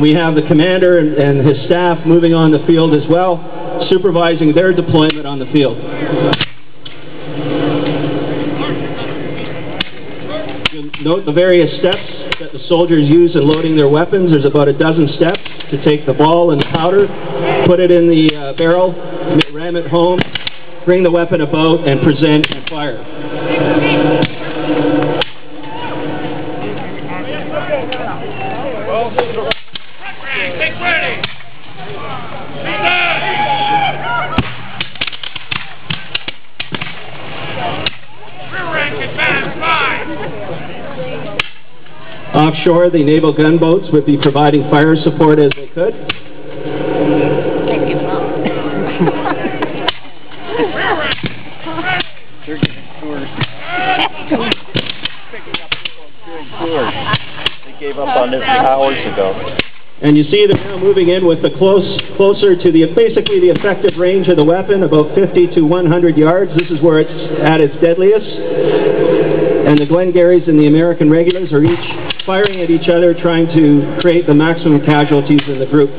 And we have the commander and his staff moving on the field as well, supervising their deployment on the field. You'll note the various steps that the soldiers use in loading their weapons. There's about a dozen steps to take the ball and the powder, put it in the barrel, ram it home, bring the weapon about, and present and fire. Offshore, the naval gunboats would be providing fire support as they could. They're giving tours. Picking up people and doing tours. They gave up on this hours ago. And you see they're now moving in with the closer to basically the effective range of the weapon, about 50 to 100 yards. This is where it's at its deadliest. And the Glengarrys and the American regulars are each firing at each other, trying to create the maximum casualties in the group.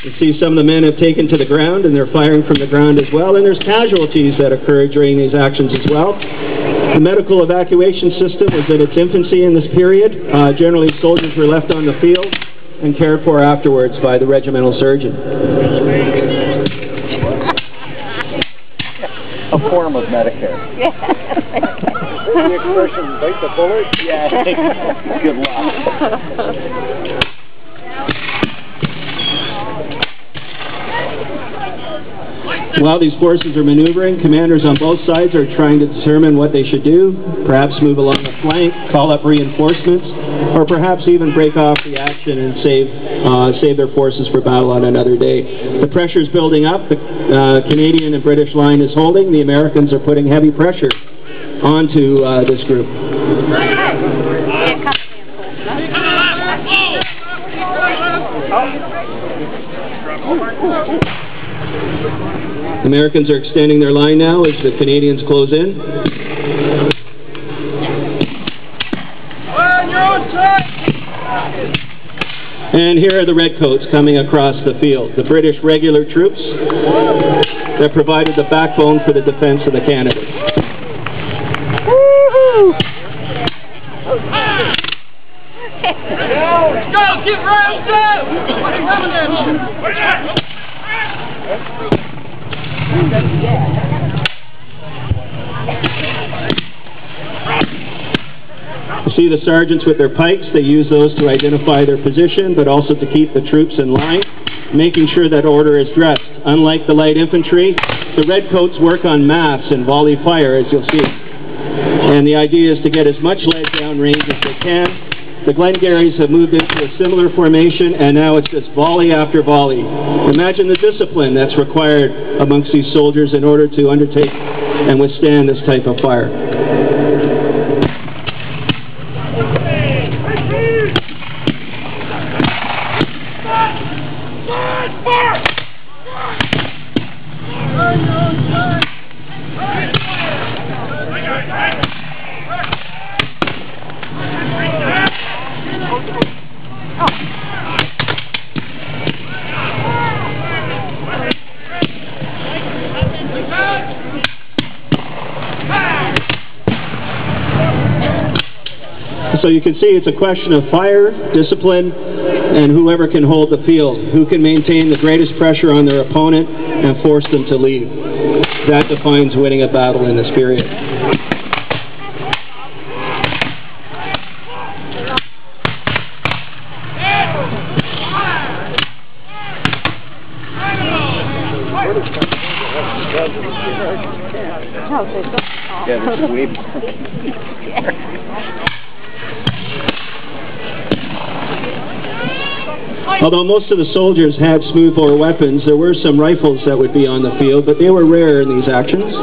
You see some of the men have taken to the ground and they're firing from the ground as well, and there's casualties that occur during these actions as well. The medical evacuation system was in its infancy in this period. Generally, soldiers were left on the field and cared for afterwards by the regimental surgeon. A form of Medicare. The expression, bite the bullet? Yeah. Good luck. While these forces are maneuvering, commanders on both sides are trying to determine what they should do, perhaps move along the flank, call up reinforcements, or perhaps even break off the action and save their forces for battle on another day. The pressure is building up. The Canadian and British line is holding. The Americans are putting heavy pressure onto this group. Americans are extending their line now as the Canadians close in. And here are the Redcoats coming across the field, the British regular troops that provided the backbone for the defense of the Canada. Let's go! Get round up! You see the sergeants with their pikes. They use those to identify their position, but also to keep the troops in line, making sure that order is dressed. Unlike the light infantry, the Redcoats work on mass and volley fire, as you'll see. And the idea is to get as much lead down range as they can. The Glengarrys have moved into a similar formation, and now it's just volley after volley. Imagine the discipline that's required amongst these soldiers in order to undertake and withstand this type of fire. So you can see it's a question of fire, discipline, and whoever can hold the field, who can maintain the greatest pressure on their opponent and force them to leave. That defines winning a battle in this period. Yeah, this is way Although most of the soldiers had smoothbore weapons, there were some rifles that would be on the field, but they were rare in these actions.